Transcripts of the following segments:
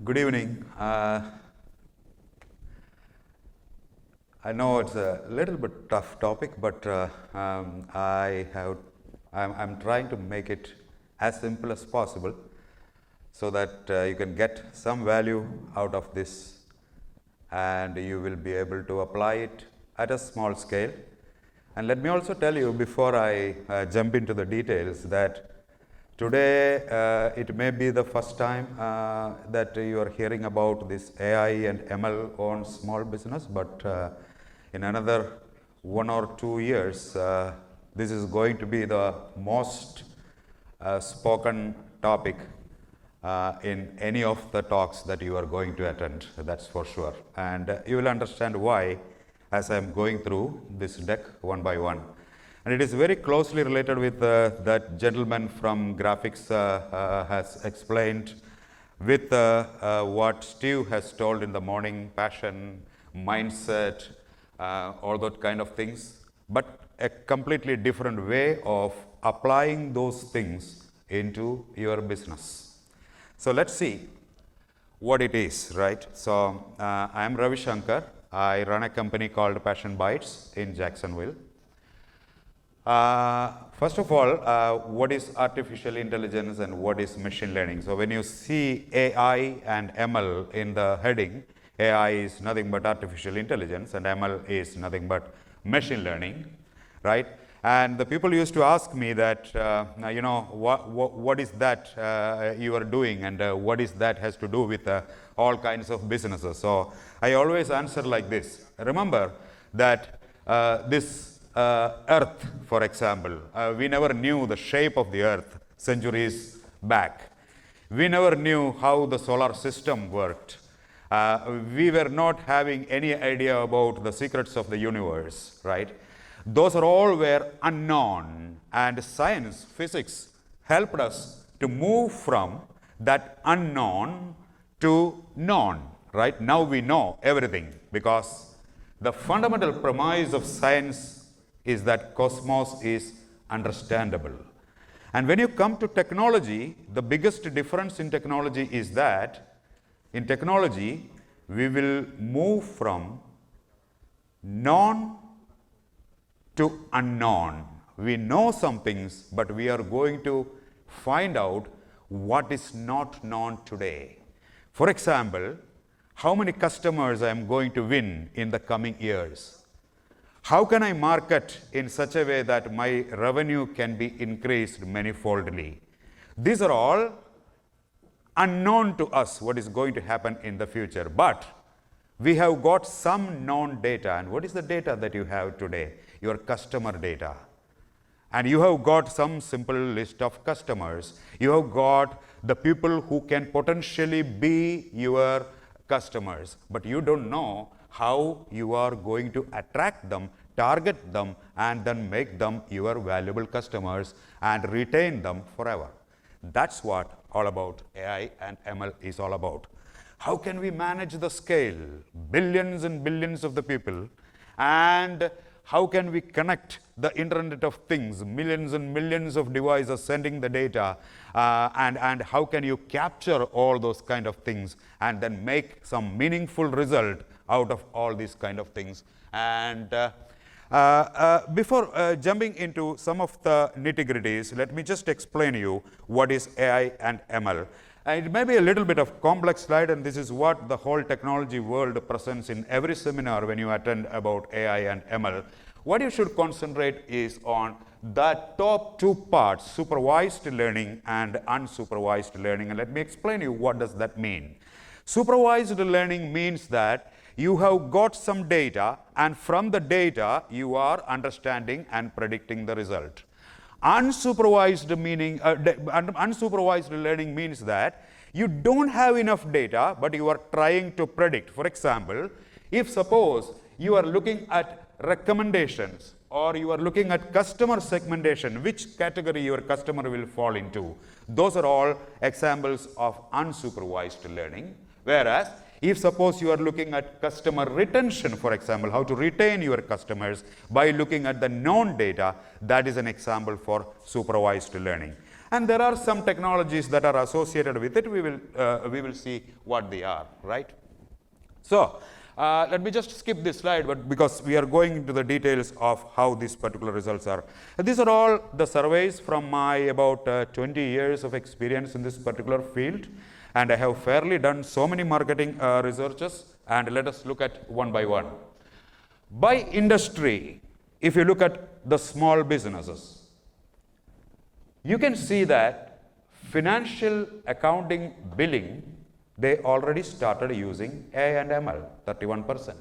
Good evening. I know it's a little bit tough topic, but I'm trying to make it as simple as possible so that you can get some value out of this and you will be able to apply it at a small scale. And let me also tell you before I jump into the details that today it may be the first time that you are hearing about this AI and ML on small business, but in another 1 or 2 years, this is going to be the most spoken topic in any of the talks that you are going to attend, that's for sure. And you will understand why as I am going through this deck one by one. And it is very closely related with that gentleman from graphics has explained with what Steve has told in the morning, passion, mindset, all that kind of things, but a completely different way of applying those things into your business. So let's see what it is, right? So I am Ravishankar. I run a company called PassionBytes in Jacksonville. First of all, what is artificial intelligence and what is machine learning? So when you see AI and ML in the heading, AI is nothing but artificial intelligence and ML is nothing but machine learning, right? And the people used to ask me that, what is that you are doing and what is that has to do with all kinds of businesses. So I always answer like this. Remember that this Earth, for example, we never knew the shape of the Earth centuries back. We never knew how the solar system worked. We were not having any idea about the secrets of the universe, right? Those are all were unknown, and science, physics helped us to move from that unknown to known, right? Now we know everything because the fundamental premise of science is that cosmos is understandable. And when you come to technology, the biggest difference in technology is that in technology, we will move from known to unknown. We know some things, but we are going to find out what is not known today. For example, how many customers I am going to win in the coming years? How can I market in such a way that my revenue can be increased manifoldly? These are all unknown to us, what is going to happen in the future. But we have got some known data. And what is the data that you have today? Your customer data. And you have got some simple list of customers. You have got the people who can potentially be your customers. But you don't know how you are going to attract them, target them, and then make them your valuable customers and retain them forever. That's what all about AI and ML is all about. How can we manage the scale, billions and billions of the people, and how can we connect the Internet of Things, millions and millions of devices sending the data, and how can you capture all those kind of things and then make some meaningful result out of all these kind of things. And before jumping into some of the nitty-gritties, let me just explain you what is AI and ML. It may be a little bit of complex slide, and this is what the whole technology world presents in every seminar when you attend about AI and ML. What you should concentrate is on the top two parts, supervised learning and unsupervised learning. And let me explain you what does that mean. Supervised learning means that you have got some data, and from the data you are understanding and predicting the result. Unsupervised learning means that you don't have enough data, but you are trying to predict. For example, if suppose you are looking at recommendations or you are looking at customer segmentation, which category your customer will fall into, those are all examples of unsupervised learning. Whereas if suppose you are looking at customer retention, for example, how to retain your customers by looking at the known data, that is an example for supervised learning. And there are some technologies that are associated with it. We will see what they are, right? So let me just skip this slide, but because we are going into the details of how these particular results are. These are all the surveys from my about 20 years of experience in this particular field, and I have fairly done so many marketing researches, and let us look at one by one. By industry, if you look at the small businesses, you can see that financial accounting billing, they already started using AI and ML, 31%.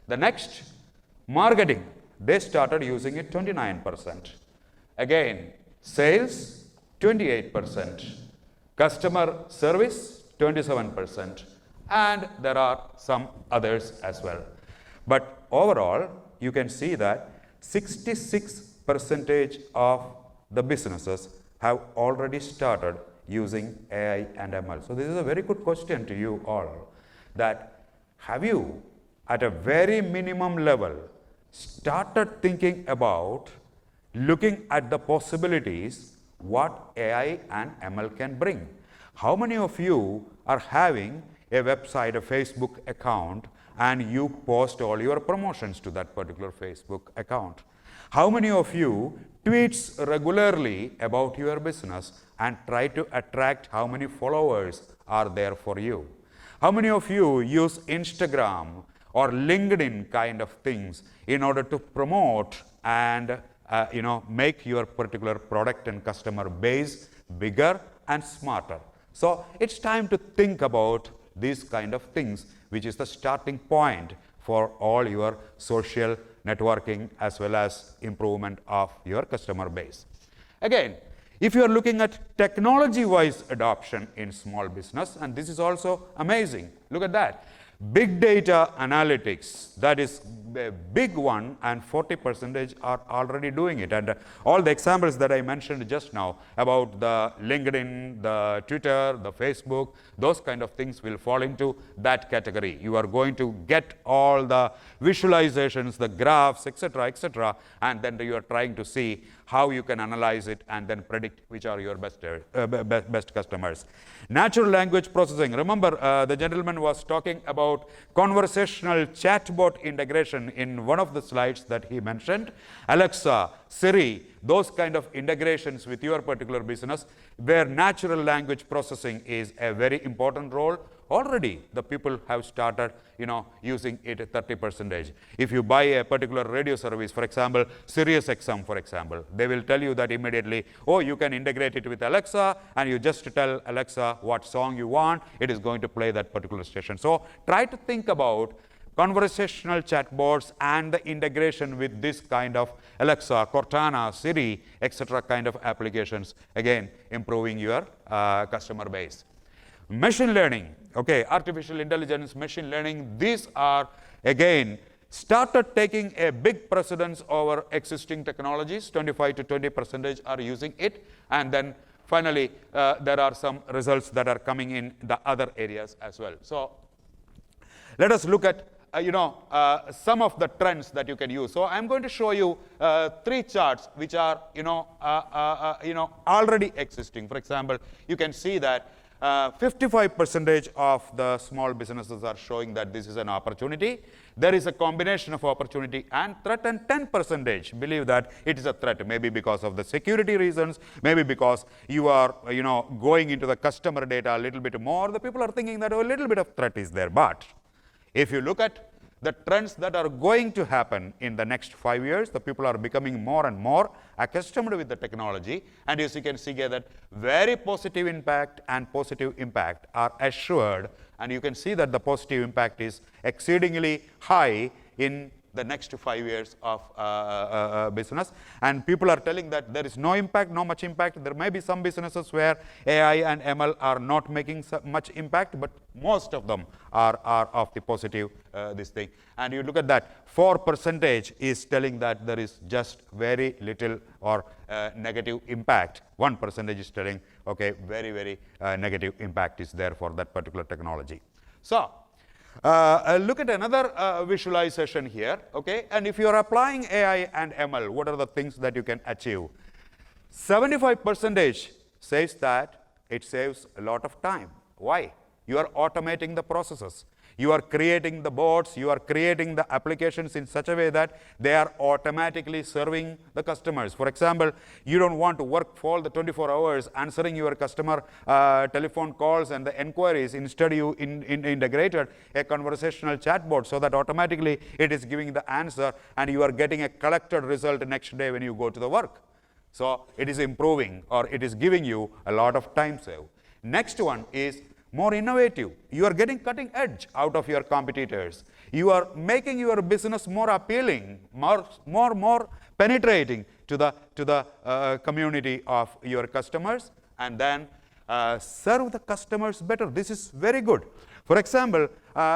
The next, marketing, they started using it, 29%. Again, sales, 28%. Customer service, 27%. And there are some others as well. But overall, you can see that 66% of the businesses have already started using AI and ML. So this is a very good question to you all, that have you at a very minimum level started thinking about looking at the possibilities what AI and ML can bring? How many of you are having a website, a Facebook account, and you post all your promotions to that particular Facebook account? How many of you tweets regularly about your business and try to attract how many followers are there for you? How many of you use Instagram or LinkedIn kind of things in order to promote and make your particular product and customer base bigger and smarter? So it's time to think about these kind of things, which is the starting point for all your social networking as well as improvement of your customer base. Again, if you are looking at technology-wise adoption in small business, and this is also amazing, look at that. Big data analytics, that is a big one, and 40% are already doing it. And all the examples that I mentioned just now about the LinkedIn, the Twitter, the Facebook, those kind of things will fall into that category. You are going to get all the visualizations, the graphs, etc., and then you are trying to see how you can analyze it and then predict which are your best customers. Natural language processing. Remember, the gentleman was talking about conversational chatbot integration in one of the slides that he mentioned. Alexa, Siri, those kind of integrations with your particular business, where natural language processing is a very important role. Already the people have started using it at 30%. If you buy a particular radio service, for example, Sirius XM, for example, they will tell you that immediately, oh, you can integrate it with Alexa, and you just tell Alexa what song you want, it is going to play that particular station. So try to think about conversational chatbots and the integration with this kind of Alexa, Cortana, Siri, etc. kind of applications, again, improving your customer base. Machine learning, okay, artificial intelligence, machine learning, these are, again, started taking a big precedence over existing technologies. 25 to 20% are using it. And then finally, there are some results that are coming in the other areas as well. So let us look at some of the trends that you can use. So I'm going to show you 3 charts which are already existing. For example, you can see that 55% of the small businesses are showing that this is an opportunity. There is a combination of opportunity and threat, and 10% believe that it is a threat, maybe because of the security reasons, maybe because you are going into the customer data a little bit more. The people are thinking that a little bit of threat is there. But if you look at the trends that are going to happen in the next 5 years, the people are becoming more and more accustomed with the technology, and as you can see here that very positive impact and positive impact are assured, and you can see that the positive impact is exceedingly high in the next 5 years of business. And people are telling that there is no impact, no much impact. There may be some businesses where AI and ML are not making much impact, but most of them are of the positive this thing. And you look at that, 4% is telling that there is just very little or negative impact. 1% is telling, okay, very, very negative impact is there for that particular technology. So look at another visualization here, okay? And if you are applying AI and ML, what are the things that you can achieve? 75% says that it saves a lot of time. Why? You are automating the processes. You are creating the bots, you are creating the applications in such a way that they are automatically serving the customers. For example, you don't want to work for all the 24 hours answering your customer telephone calls and the enquiries. Instead, you integrated a conversational chatbot so that automatically it is giving the answer and you are getting a collected result next day when you go to the work. So it is improving, or it is giving you a lot of time save. Next one is more innovative. You are getting cutting edge out of your competitors. You are making your business more appealing, more penetrating to the community of your customers, and then serve the customers better. This is very good. For example,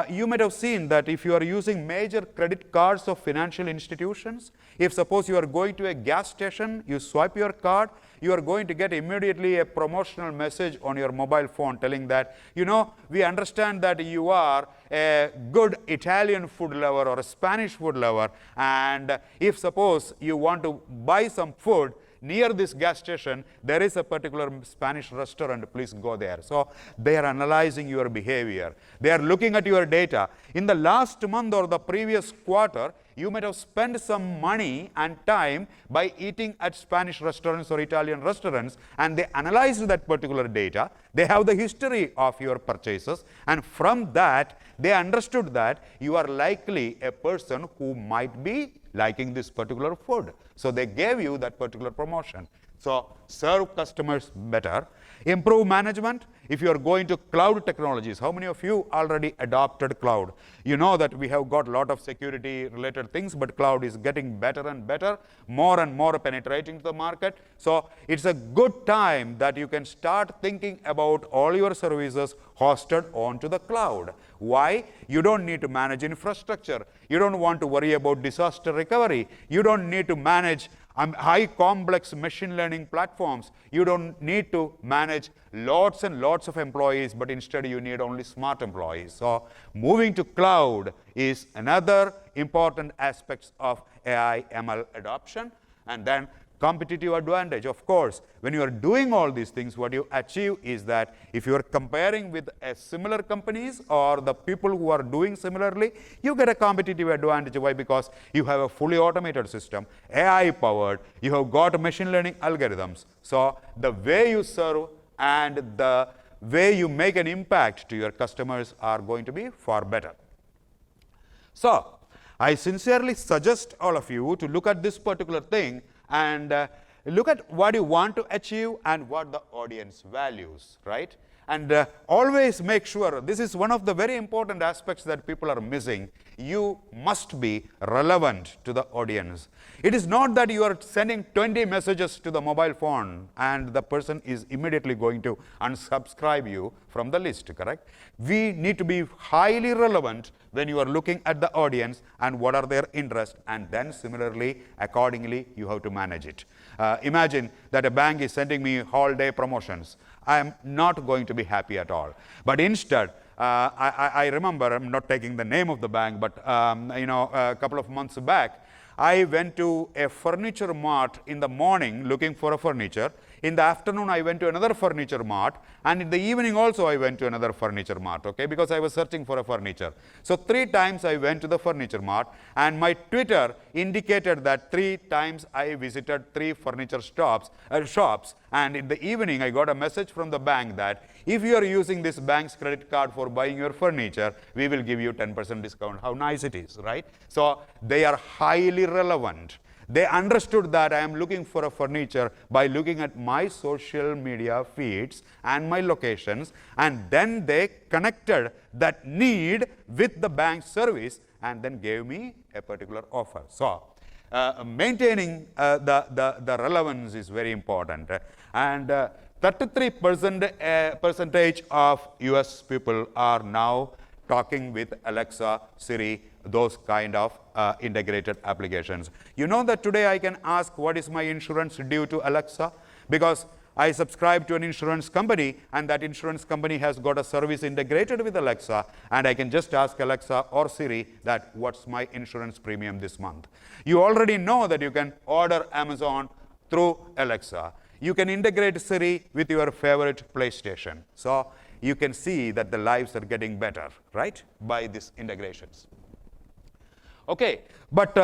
you might have seen that if you are using major credit cards of financial institutions, if suppose you are going to a gas station, you swipe your card, you are going to get immediately a promotional message on your mobile phone telling that, you know, we understand that you are a good Italian food lover or a Spanish food lover, and if suppose you want to buy some food near this gas station, there is a particular Spanish restaurant, please go there. So they are analyzing your behavior. They are looking at your data. In the last month or the previous quarter, you might have spent some money and time by eating at Spanish restaurants or Italian restaurants, and they analyzed that particular data. They have the history of your purchases, and from that, they understood that you are likely a person who might be liking this particular food. So they gave you that particular promotion. So serve customers better. Improve management. If you are going to cloud technologies, how many of you already adopted cloud? You know that we have got a lot of security related things, but cloud is getting better and better, more and more penetrating to the market. So it's a good time that you can start thinking about all your services hosted onto the cloud. Why? You don't need to manage infrastructure. You don't want to worry about disaster recovery. You don't need to manage high complex machine learning platforms. You don't need to manage lots and lots of employees, but instead you need only smart employees. So moving to cloud is another important aspect of AI ML adoption. And then competitive advantage. Of course, when you are doing all these things, what you achieve is that if you are comparing with similar companies or the people who are doing similarly, you get a competitive advantage. Why? Because you have a fully automated system, AI powered, you have got machine learning algorithms. So the way you serve and the way you make an impact to your customers are going to be far better. So I sincerely suggest all of you to look at this particular thing and look at what you want to achieve and what the audience values, right? And always make sure, this is one of the very important aspects that people are missing. You must be relevant to the audience. It is not that you are sending 20 messages to the mobile phone and the person is immediately going to unsubscribe you from the list, correct? We need to be highly relevant when you are looking at the audience and what are their interests, and then similarly, accordingly, you have to manage it. Imagine that a bank is sending me whole day promotions. I am not going to be happy at all. But instead, I remember, I'm not taking the name of the bank, but a couple of months back, I went to a furniture mart in the morning looking for a furniture. In the afternoon, I went to another furniture mart, and in the evening also I went to another furniture mart, okay, because I was searching for a furniture. So 3 times I went to the furniture mart, and my Twitter indicated that 3 times I visited 3 furniture shops, and in the evening I got a message from the bank that if you are using this bank's credit card for buying your furniture, we will give you 10% discount. How nice it is, right? So they are highly relevant. They understood that I am looking for a furniture by looking at my social media feeds and my locations, and then they connected that need with the bank service and then gave me a particular offer. So maintaining the relevance is very important. And 33% of US people are now talking with Alexa, Siri, those kind of integrated applications. You know that today I can ask what is my insurance due to Alexa, because I subscribe to an insurance company, and that insurance company has got a service integrated with Alexa, and I can just ask Alexa or Siri that what's my insurance premium this month. You already know that you can order Amazon through Alexa. You can integrate Siri with your favorite PlayStation. So you can see that the lives are getting better, right, by these integrations. Okay, but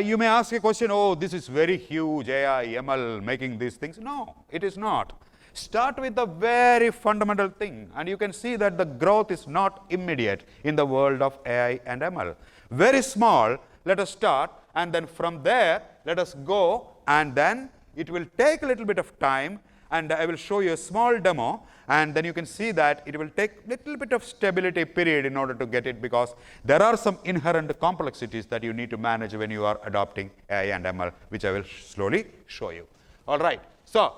you may ask a question, oh, this is very huge, AI, ML, making these things. No, it is not. Start with the very fundamental thing, and you can see that the growth is not immediate in the world of AI and ML. Very small, let us start, and then from there, let us go, and then it will take a little bit of time, and I will show you a small demo, and then you can see that it will take a little bit of stability period in order to get it, because there are some inherent complexities that you need to manage when you are adopting AI and ML, which I will slowly show you. All right. So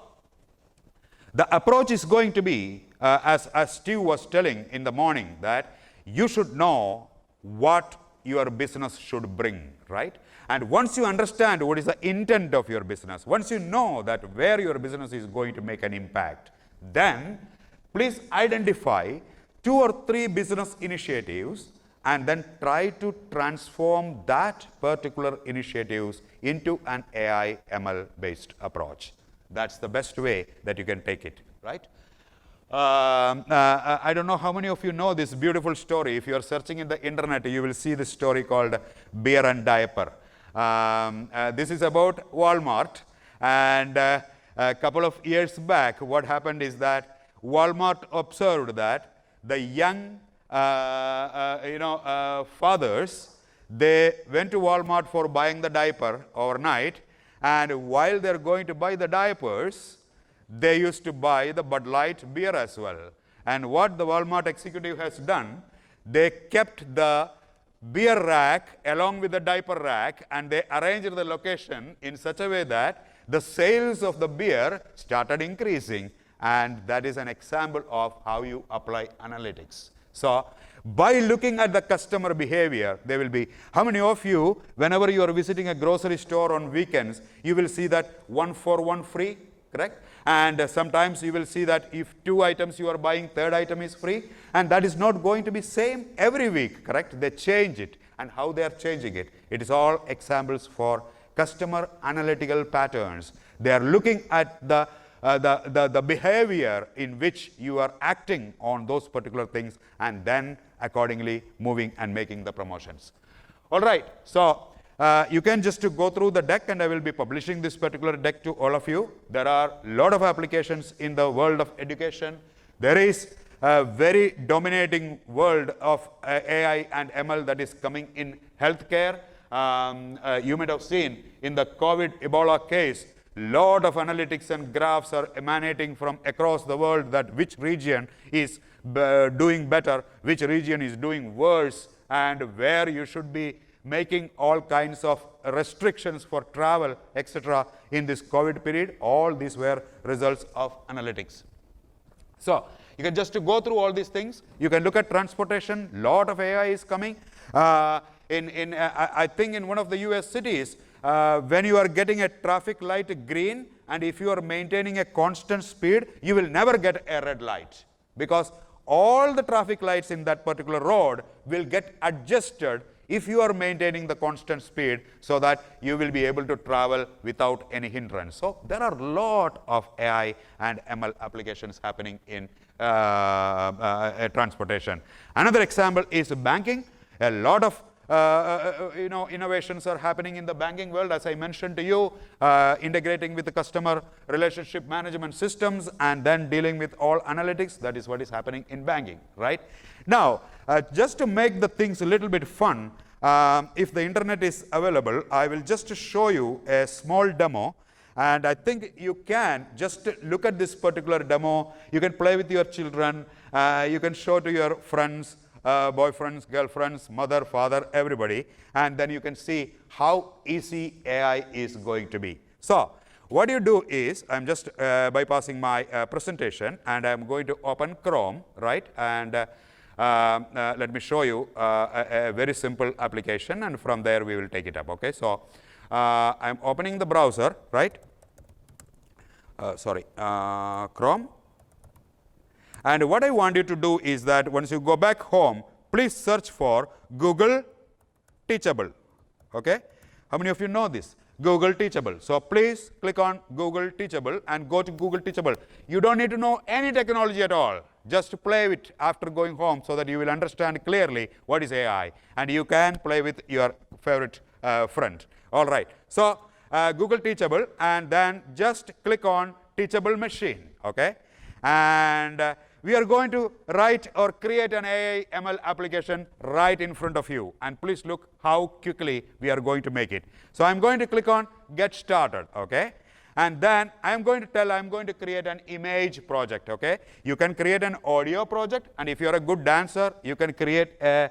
the approach is going to be, as Steve was telling in the morning, that you should know what your business should bring, right? And once you understand what is the intent of your business, once you know that where your business is going to make an impact, then please identify 2 or 3 business initiatives and then try to transform that particular initiatives into an AI ML based approach. That's the best way that you can take it, right? I don't know how many of you know this beautiful story. If you are searching in the internet, you will see this story called Beer and Diaper. This is about Walmart, and a couple of years back, what happened is that Walmart observed that the young fathers, they went to Walmart for buying the diaper overnight, and while they're going to buy the diapers, they used to buy the Bud Light beer as well. And what the Walmart executive has done, they kept the beer rack along with the diaper rack, and they arranged the location in such a way that the sales of the beer started increasing. And that is an example of how you apply analytics. So by looking at the customer behavior, there will be, how many of you, whenever you are visiting a grocery store on weekends, you will see that 1 for 1 free, correct? And sometimes you will see that if 2 items you are buying, 3rd item is free, and that is not going to be same every week, correct? They change it, and how they are changing it. It is all examples for customer analytical patterns. They are looking at the behavior in which you are acting on those particular things, and then accordingly moving and making the promotions. All right, so you can just go through the deck, and I will be publishing this particular deck to all of you. There are a lot of applications in the world of education. There is a very dominating world of AI and ML that is coming in healthcare. You might have seen in the COVID Ebola case, lot of analytics and graphs are emanating from across the world, that which region is doing better, which region is doing worse, and where you should be making all kinds of restrictions for travel, etc. in this COVID period. All these were results of analytics. So you can just go through all these things. You can look at transportation. Lot of AI is coming. I think in one of the US cities, when you are getting a traffic light green, and if you are maintaining a constant speed, you will never get a red light, because all the traffic lights in that particular road will get adjusted if you are maintaining the constant speed, so that you will be able to travel without any hindrance. So there are a lot of AI and ML applications happening in transportation. Another example is banking. A lot of innovations are happening in the banking world, as I mentioned to you, integrating with the customer relationship management systems and then dealing with all analytics. That is what is happening in banking, right? Now, just to make the things a little bit fun, if the internet is available, I will just show you a small demo. And I think you can just look at this particular demo. You can play with your children. You can show to your friends, boyfriends, girlfriends, mother, father, everybody. And then you can see how easy AI is going to be. So what you do is, I'm just bypassing my presentation, and I'm going to open Chrome, right? And let me show you a very simple application, and from there we will take it up, okay? So I'm opening the browser, right? Chrome. And what I want you to do is that once you go back home, please search for Google Teachable, okay? How many of you know this? Google Teachable. So please click on Google Teachable and go to Google Teachable. You don't need to know any technology at all. Just play with it after going home so that you will understand clearly what is AI, and you can play with your favorite friend. All right. So Google Teachable, and then just click on Teachable Machine. Okay. And we are going to write or create an AI ML application right in front of you. And please look how quickly we are going to make it. So I'm going to click on Get Started. Okay. And then I'm going to create an image project. Okay. You can create an audio project, and if you're a good dancer, you can create a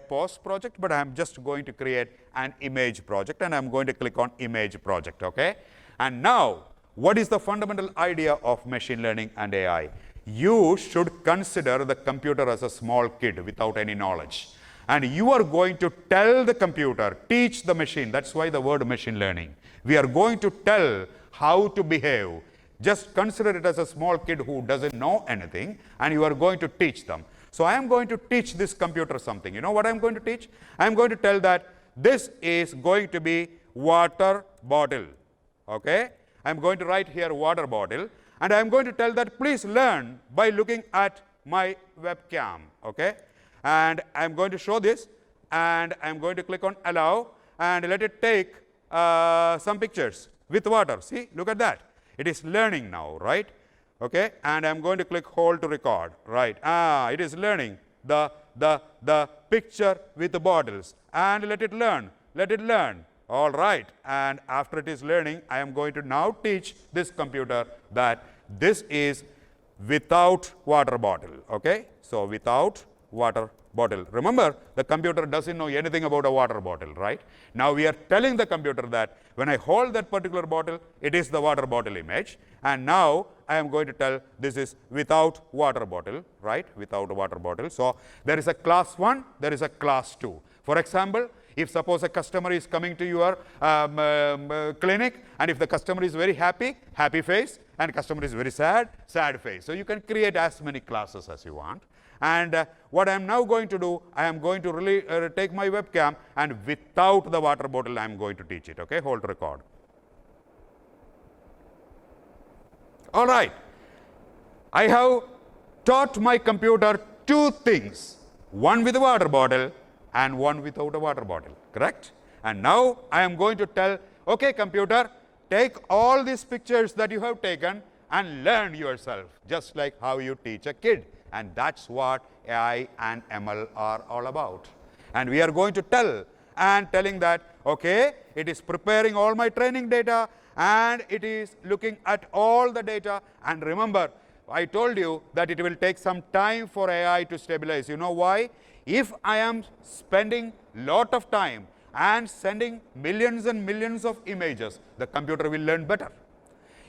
pose project, but I'm just going to create an image project, and I'm going to click on Image Project. Okay. And now, what is the fundamental idea of machine learning and AI? You should consider the computer as a small kid without any knowledge. And you are going to tell the computer, teach the machine. That's why the word machine learning. We are going to tell how to behave. Just consider it as a small kid who doesn't know anything, and you are going to teach them. So I am going to teach this computer something. You know what I'm going to teach? I'm going to tell that this is going to be water bottle. Okay? I'm going to write here water bottle, and I'm going to tell that please learn by looking at my webcam. Okay? And I'm going to show this, and I'm going to click on allow, and let it take some pictures with water. See, look at that. It is learning now, right? Okay, and I'm going to click hold to record, right? It is learning the picture with the bottles, and let it learn. All right, and after it is learning, I am going to now teach this computer that this is without water bottle. Okay, so without water bottle. Remember, the computer doesn't know anything about a water bottle, right? Now we are telling the computer that when I hold that particular bottle, it is the water bottle image. And now I am going to tell this is without water bottle, right? Without water bottle. So there is a class 1, there is a class 2. For example, if suppose a customer is coming to your clinic, and if the customer is very happy, happy face, and customer is very sad, sad face. So you can create as many classes as you want. And what I am now going to do, I am going to really take my webcam, and without the water bottle, I am going to teach it. Okay, hold record. All right. I have taught my computer 2 things, one with a water bottle and one without a water bottle, correct? And now I am going to tell, okay, computer, take all these pictures that you have taken and learn yourself, just like how you teach a kid. And that's what AI and ML are all about. And we are going to telling that, okay, it is preparing all my training data, and it is looking at all the data. And remember, I told you that it will take some time for AI to stabilize. You know why? If I am spending lot of time and sending millions and millions of images, the computer will learn better.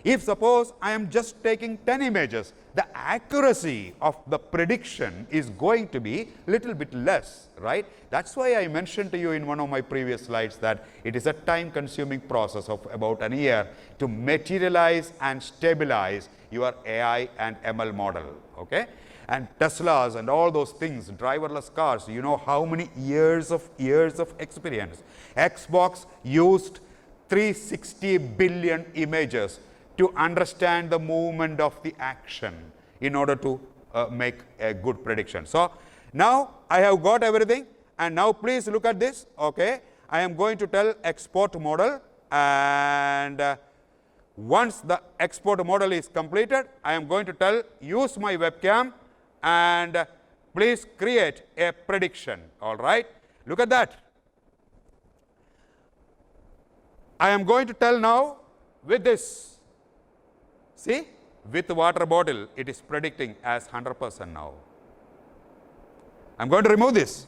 If suppose I am just taking 10 images, the accuracy of the prediction is going to be little bit less, right? That's why I mentioned to you in one of my previous slides that it is a time-consuming process of about a year to materialize and stabilize your AI and ML model, okay? And Teslas and all those things, driverless cars, you know how many years of experience. Xbox used 360 billion images to understand the movement of the action in order to make a good prediction. So now I have got everything, and now please look at this. Okay, I am going to tell export model, and once the export model is completed, I am going to tell use my webcam and please create a prediction. All right, look at that. I am going to tell now with this. See, with water bottle, it is predicting as 100% now. I'm going to remove this.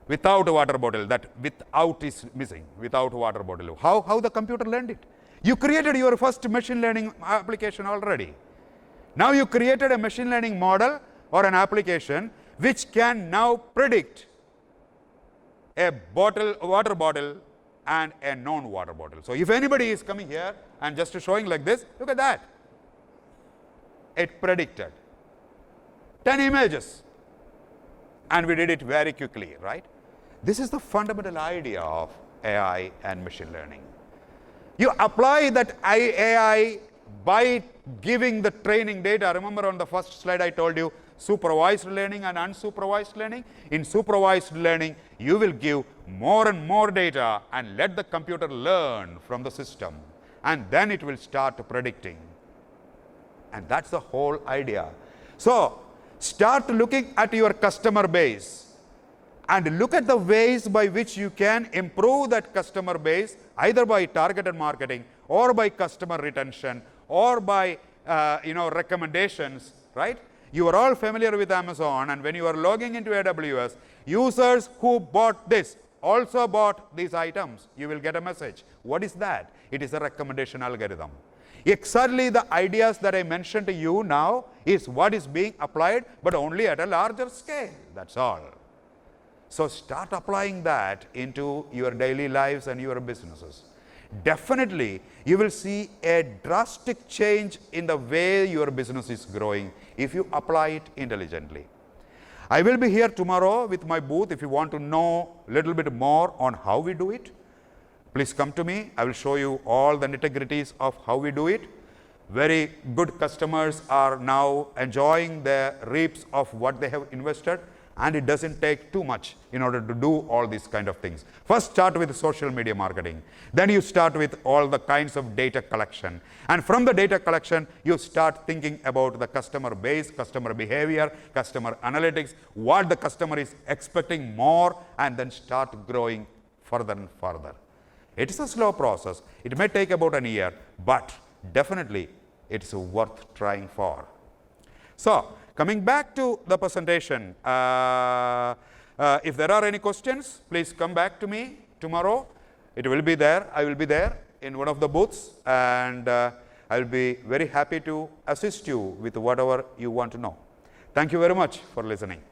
Without a water bottle, that without is missing, without water bottle. How the computer learned it? You created your first machine learning application already. Now you created a machine learning model or an application which can now predict a water bottle and a non-water bottle. So if anybody is coming here and just showing like this, look at that. It predicted 10 images, and we did it very quickly, right? This is the fundamental idea of AI and machine learning. You apply that AI by giving the training data. Remember on the first slide I told you supervised learning and unsupervised learning. In supervised learning, you will give more and more data and let the computer learn from the system, and then it will start predicting. And that's the whole idea. So start looking at your customer base and look at the ways by which you can improve that customer base, either by targeted marketing or by customer retention or by recommendations, right? You are all familiar with Amazon, and when you are logging into AWS, users who bought this also bought these items. You will get a message. What is that? It is a recommendation algorithm. Exactly the ideas that I mentioned to you now is what is being applied, but only at a larger scale. That's all. So start applying that into your daily lives and your businesses. Definitely, you will see a drastic change in the way your business is growing if you apply it intelligently. I will be here tomorrow with my booth. If you want to know a little bit more on how we do it, please come to me. I will show you all the nitty-gritties of how we do it. Very good customers are now enjoying the reaps of what they have invested, and it doesn't take too much in order to do all these kind of things. First, start with social media marketing. Then you start with all the kinds of data collection. And from the data collection, you start thinking about the customer base, customer behavior, customer analytics, what the customer is expecting more, and then start growing further and further. It is a slow process. It may take about a year, but definitely it is worth trying for. So, coming back to the presentation, if there are any questions, please come back to me tomorrow. It will be there. I will be there in one of the booths, and I will be very happy to assist you with whatever you want to know. Thank you very much for listening.